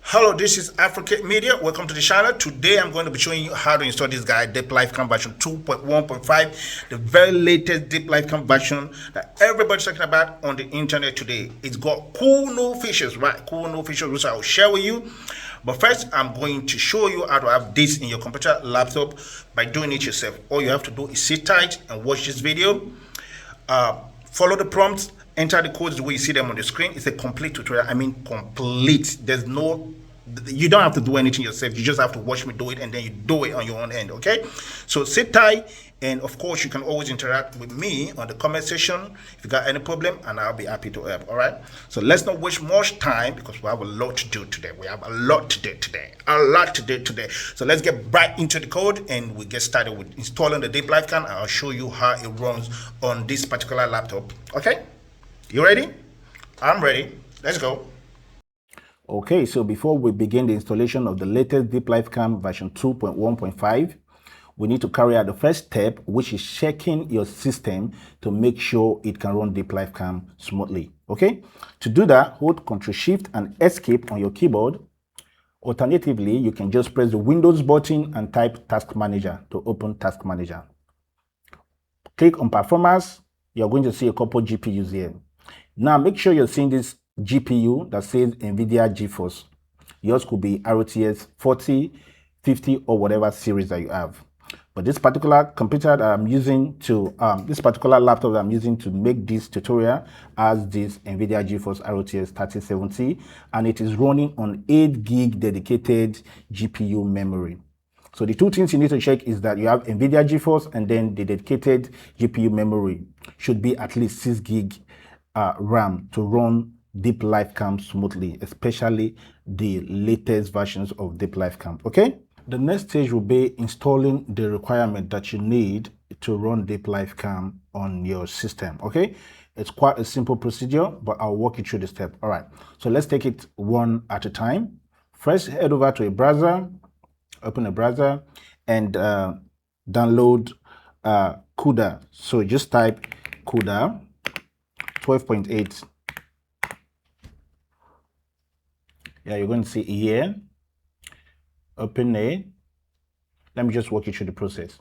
Hello, this is Africa Media. Welcome to the channel. Today I'm going to be showing you how to install this guy, Deep Lifecam version 2.1.5, the very latest Deep Lifecam version that everybody's talking about on the internet today. It's got cool new features, right? Cool new features which I will share with you. But first, I'm going to show you how to have this in your computer, laptop by doing it yourself. All you have to do is sit tight and watch this video. Follow the prompts, enter the codes the way you see them on the screen. It's a complete tutorial. I mean complete. You don't have to do anything yourself. You just have to watch me do it and then you do it on your own end. Okay, so sit tight, and of course you can always interact with me on the comment section if you got any problem, and I'll be happy to help. All right, so let's not waste much time because we have a lot to do today. A lot to do today. So let's get right into the code and we get started with installing the Deep Lifecam. I'll show you how it runs on this particular laptop. Okay, you ready? I'm ready. Let's go. Okay, so before we begin the installation of the latest Deep Lifecam version 2.1.5, we need to carry out the first step, which is checking your system to make sure it can run Deep Lifecam smoothly. Okay, to do that, hold Ctrl Shift and Escape on your keyboard. Alternatively, you can just press the Windows button and type Task Manager to open Task Manager. Click on Performance. You're going to see a couple GPUs here. Now, make sure you're seeing this GPU that says NVIDIA GeForce. Yours could be RTS 40, 50, or whatever series that you have. But this particular computer that I'm using to, this particular laptop that I'm using to make this tutorial has this NVIDIA GeForce RTS 3070, and it is running on 8 gig dedicated GPU memory. So the two things you need to check is that you have NVIDIA GeForce, and then the dedicated GPU memory should be at least 6 gig RAM to run Deep Lifecam smoothly, especially the latest versions of Deep Lifecam. Okay, the next stage will be installing the requirement that you need to run Deep Lifecam on your system. Okay, it's quite a simple procedure, but I'll walk you through the step. All right, so let's take it one at a time. First, head over to a browser, open a browser, and download CUDA. So just type CUDA 12.8. Yeah, you're going to see here. Open it. Let me just walk you through the process.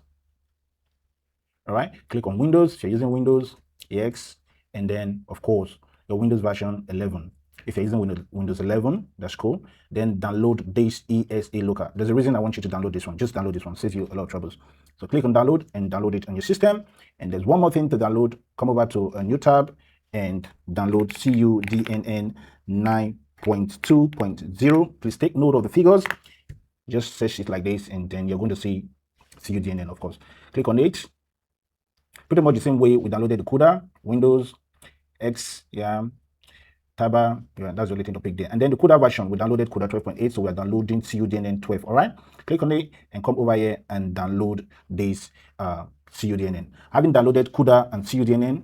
All right, click on Windows if you're using Windows, EX, and then of course your Windows version 11. If you're using Windows 11, that's cool. Then download this ESE local. There's a reason I want you to download this one. Just download this one, saves you a lot of troubles. So click on download and download it on your system. And there's one more thing to download. Come over to a new tab and download CUDA 9.2.0. Please take note of the figures. Just search it like this, and then you're going to see CUDA, of course. Click on it. Pretty much the same way we downloaded the CUDA, Windows, X, yeah, Taba, yeah, that's the only thing to pick there. And then the CUDA version, we downloaded CUDA 12.8, so we're downloading CUDA 12. All right, click on it and come over here and download this CUDA. Having downloaded CUDA and CUDA,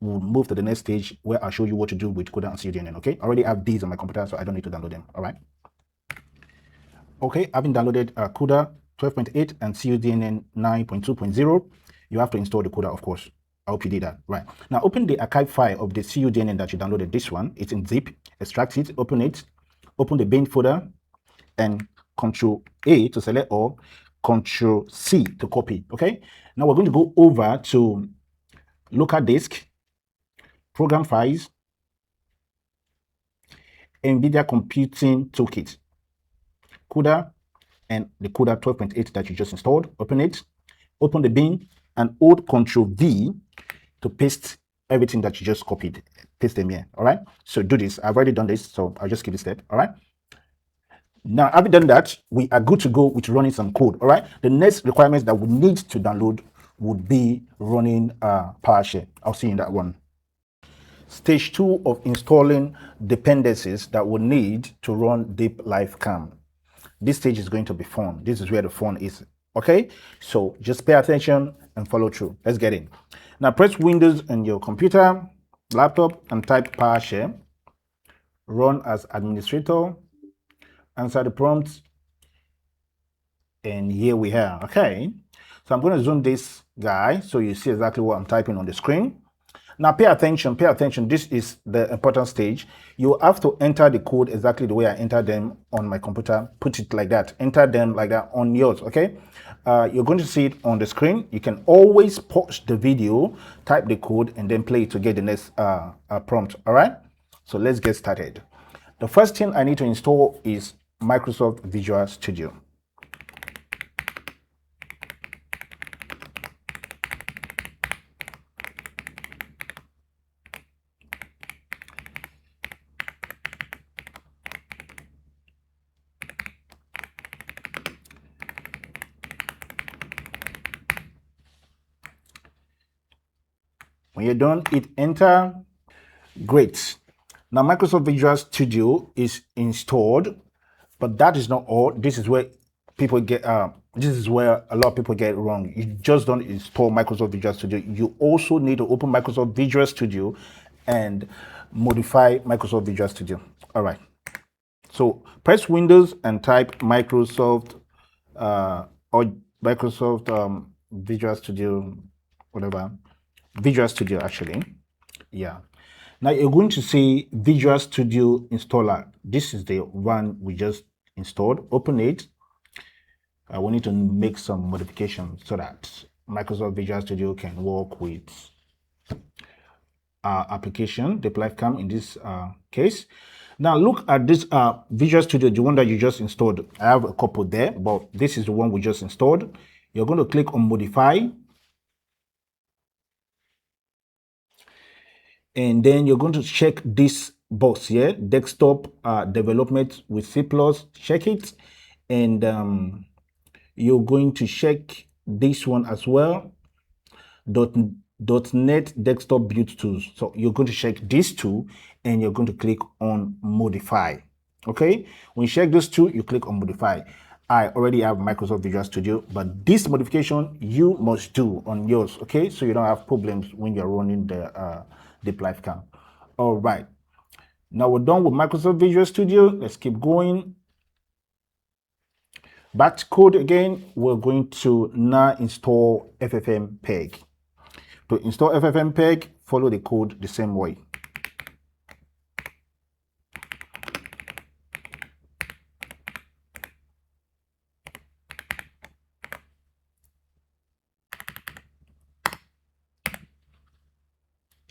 we'll move to the next stage where I'll show you what to do with CUDA and CUDA. Okay, I already have these on my computer, so I don't need to download them. All right. Okay, having downloaded CUDA 12.8 and CUDA 9.2.0, you have to install the CUDA, of course. I hope you did that. Right. Now, open the archive file of the CUDA that you downloaded. This one, it's in zip. Extract it, open the bin folder, and Control A to select, or Control C to copy. Okay. Now we're going to go over to local disk, program files, NVIDIA Computing Toolkit, CUDA, and the CUDA 12.8 that you just installed. Open it, open the bin, and hold Control V to paste everything that you just copied. Paste them here. All right. So do this. I've already done this, so I'll just skip this step. All right. Now, having done that, we are good to go with running some code. All right. The next requirements that we need to download would be running PowerShell. I'll see you in that one. Stage 2 of installing dependencies that we need to run Deep Lifecam. This stage is going to be fun. This is where the fun is. Okay, so just pay attention and follow through. Let's get in. Now press Windows on your computer, laptop, and type PowerShell. Run as administrator. Answer the prompt. And here we are. Okay, so I'm going to zoom this guy so you see exactly what I'm typing on the screen. Now pay attention, this is the important stage. You have to enter the code exactly the way I entered them on my computer. Put it like that, enter them like that on yours, okay? You're going to see it on the screen. You can always pause the video, type the code, and then play it to get the next prompt, all right? So let's get started. The first thing I need to install is Microsoft Visual Studio. When you're done, hit enter. Great. Now Microsoft Visual Studio is installed, but that is not all. This is where people get this is where a lot of people get it wrong. You just don't install Microsoft Visual Studio. You also need to open Microsoft Visual Studio and modify Microsoft Visual Studio. All right. So press Windows and type Microsoft or Microsoft Visual Studio, whatever. Visual Studio actually. Yeah. Now you're going to see Visual Studio Installer. This is the one we just installed. Open it. We need to make some modifications so that Microsoft Visual Studio can work with our application, the LifeCam in this case. Now look at this Visual Studio, the one that you just installed. I have a couple there, but this is the one we just installed. You're going to click on Modify. And then you're going to check this box here, desktop development with C++, check it. And you're going to check this one as well, .NET desktop build tools. So you're going to check these two and you're going to click on modify. Okay, when you check those two, you click on modify. I already have Microsoft Visual Studio, but this modification you must do on yours, okay? So you don't have problems when you're running the LifeCam. All right, now we're done with Microsoft Visual Studio. Let's keep going. Back to code again. We're going to now install FFmpeg. To install FFmpeg, follow the code the same way.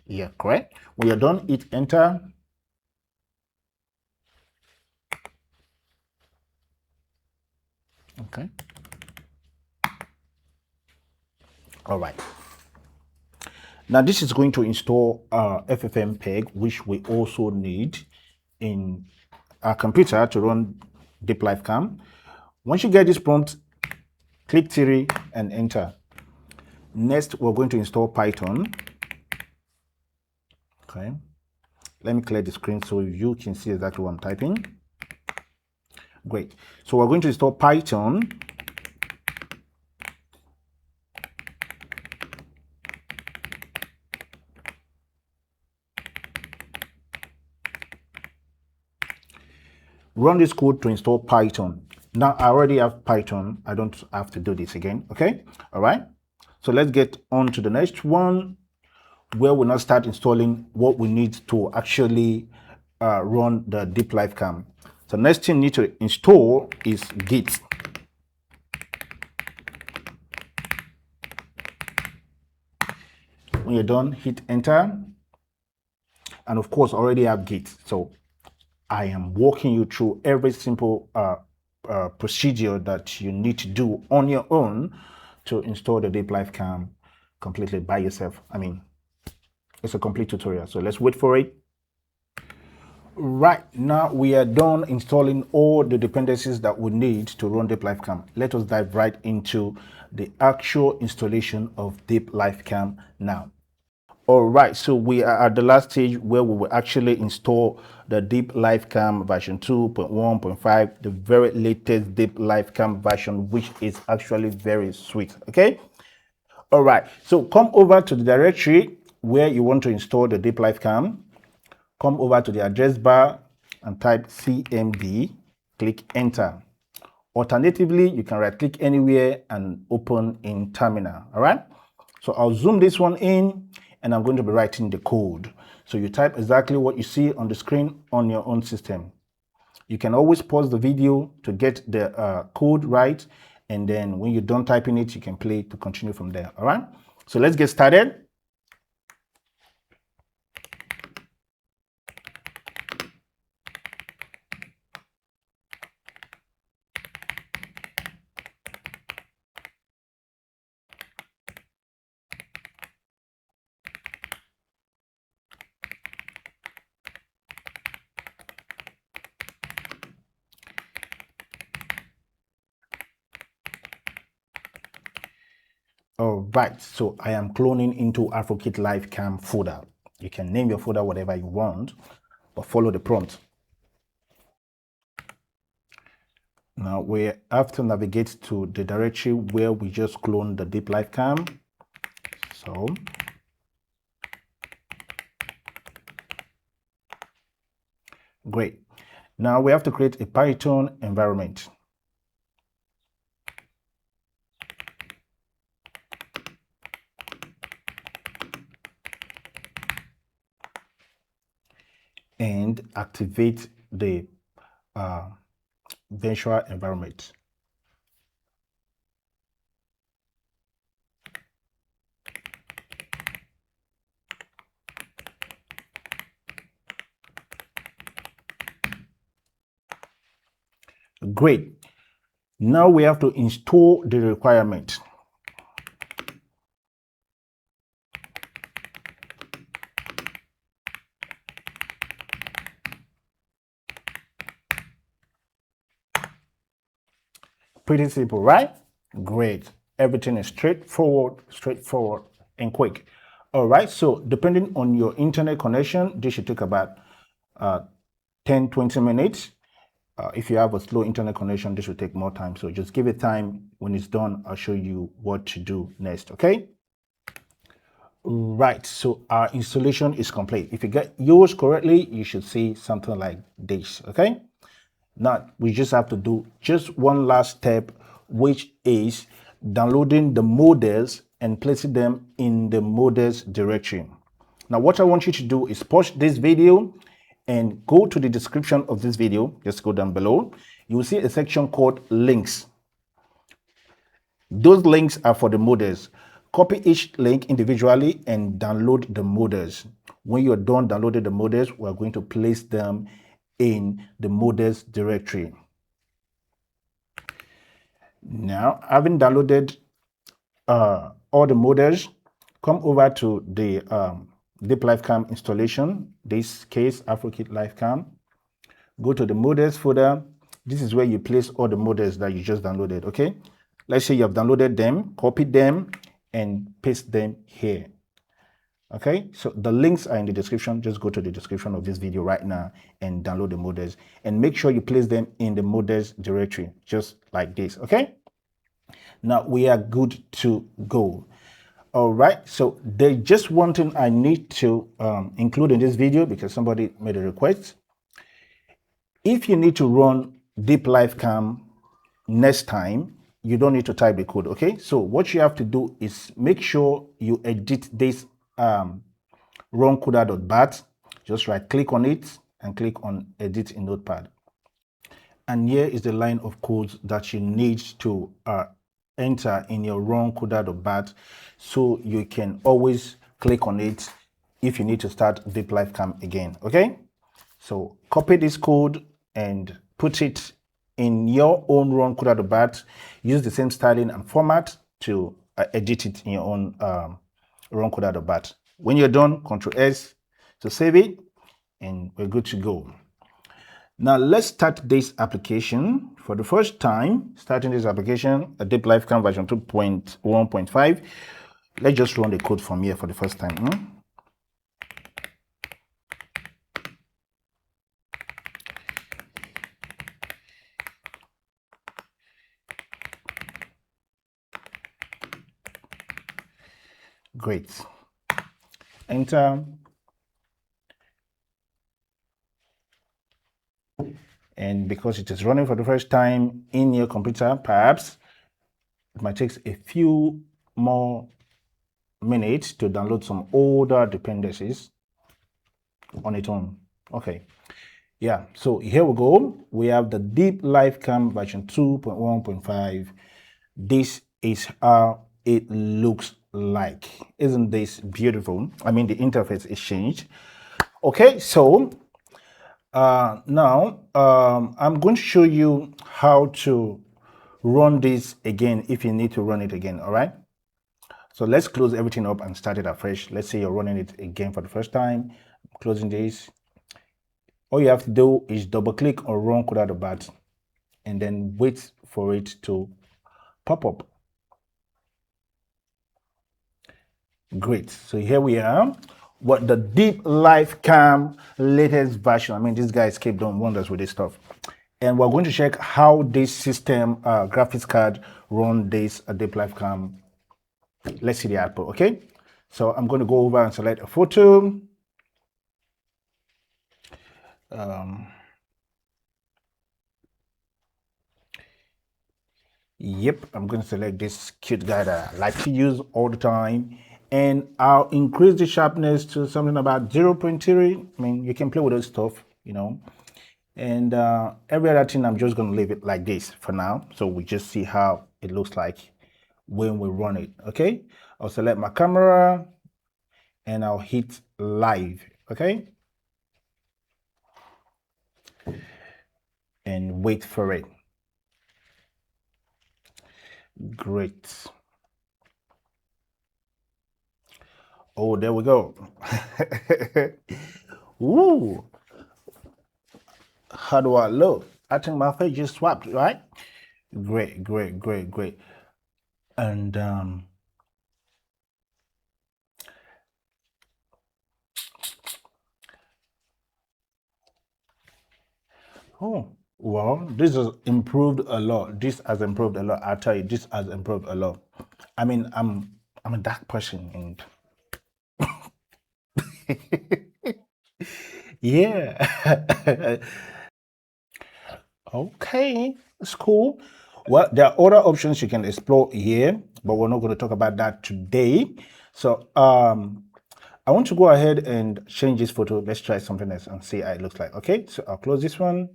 Yeah, correct. When you're done, hit enter. Okay. All right. Now this is going to install FFmpeg, which we also need in our computer to run Deep LifeCam. Once you get this prompt, click 3 and enter. Next, we're going to install Python. Okay. Let me clear the screen so you can see exactly what I'm typing. Great. So we're going to install Python. Run this code to install Python. Now I already have Python. I don't have to do this again. Okay. All right. So let's get on to the next one, where we'll now start installing what we need to actually run the Deep LifeCam. So next thing you need to install is Git. When you're done, hit enter. And of course, I already have Git. So I am walking you through every simple procedure that you need to do on your own to install the Deep LifeCam completely by yourself. I mean, it's a complete tutorial. So let's wait for it. Right, now we are done installing all the dependencies that we need to run Deep LifeCam. Let us dive right into the actual installation of Deep LifeCam now. All right, so we are at the last stage where we will actually install the Deep LifeCam version 2.1.5, the very latest Deep LifeCam version, which is actually very sweet. Okay. All right, so come over to the directory where you want to install the Deep LifeCam. Come over to the address bar and type cmd, click enter. Alternatively, you can right click anywhere and open in terminal. All right, so I'll zoom this one in and I'm going to be writing the code. So you type exactly what you see on the screen on your own system. You can always pause the video to get the code right, and then when you're done typing it, you can play to continue from there. All right, so let's get started. All right, so I am cloning into AfroKit Livecam folder. You can name your folder whatever you want, but follow the prompt. Now we have to navigate to the directory where we just cloned the deep Livecam. So great. Now we have to create a Python environment. And activate the virtual environment. Great. Now we have to install the requirement. Pretty simple, right? Great. Everything is straightforward, and quick. All right, so depending on your internet connection, this should take about 10-20 minutes. If you have a slow internet connection, this will take more time. So just give it time. When it's done, I'll show you what to do next, okay? Right, so our installation is complete. If you get yours correctly, you should see something like this, okay? Now, we just have to do just one last step, which is downloading the models and placing them in the models directory. Now, what I want you to do is pause this video and go to the description of this video. Just go down below. You will see a section called links. Those links are for the models. Copy each link individually and download the models. When you're done downloading the models, we're going to place them in the models directory. Now, having downloaded all the models, come over to the Deep Livecam installation, this case AfroKit Livecam. Go to the models folder. This is where you place all the models that you just downloaded, okay? Let's say you have downloaded them, copied them, and paste them here. Okay, so the links are in the description. Just go to the description of this video right now and download the models, and make sure you place them in the models directory, just like this. Okay, now we are good to go. All right, so there's just one thing I need to include in this video because somebody made a request. If you need to run Deep Livecam next time, you don't need to type the code. Okay, so what you have to do is make sure you edit this run CUDA.bat. Just right click on it and click on edit in Notepad. And here is the line of code that you need to enter in your run CUDA.bat, so you can always click on it if you need to start Deep Livecam again. Okay, so copy this code and put it in your own run CUDA.bat. Use the same styling and format to edit it in your own run CUDA.bat. When you're done, Ctrl S to save it, and we're good to go. Now let's start this application. For the first time, starting this application, a Deep Livecam version 2.1.5. Let's just run the code from here for the first time. Great. Enter. And because it is running for the first time in your computer, perhaps it might take a few more minutes to download some older dependencies on its own. Okay. Yeah, so here we go. We have the Deep Lifecam version 2.1.5. This is how it looks like. Isn't this beautiful? I mean, the interface is changed. Okay, so now I'm going to show you how to run this again if you need to run it again, all right? So let's close everything up and start it afresh. Let's say you're running it again for the first time. I'm closing this. All you have to do is double click on run CUDA and then wait for it to pop up. Great. So here we are. What the Deep Lifecam latest version. I mean, these guys keep doing wonders with this stuff. And we're going to check how this system graphics card run this Deep Lifecam. Let's see the output, okay? So I'm going to go over and select a photo. Yep, I'm going to select this cute guy that I like to use all the time. And I'll increase the sharpness to something about 0.3. I mean, you can play with this stuff, you know. And every other thing, I'm just going to leave it like this for now. So we just see how it looks like when we run it, okay? I'll select my camera and I'll hit live, okay? And wait for it. Great. Oh, there we go. Ooh. How do I look? I think my face just swapped, right? Great, great, great, great. And oh, well, this has improved a lot. This has improved a lot. I tell you, this has improved a lot. I mean, I'm a dark person, and yeah. Okay, it's cool. Well, there are other options you can explore here, but we're not going to talk about that today. So I want to go ahead and change this photo. Let's try something else and see how it looks like. Okay, so I'll close this one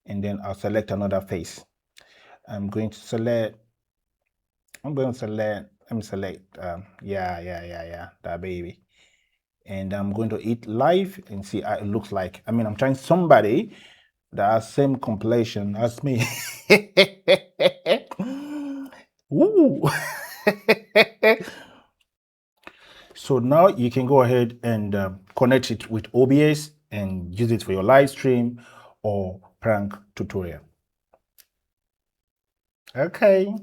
and then I'll select another face. Let me select, yeah, that baby. And I'm going to hit live and see how it looks like. I mean, I'm trying somebody that has same complexion as me. Ooh. So now you can go ahead and connect it with OBS and use it for your live stream or prank tutorial. Okay.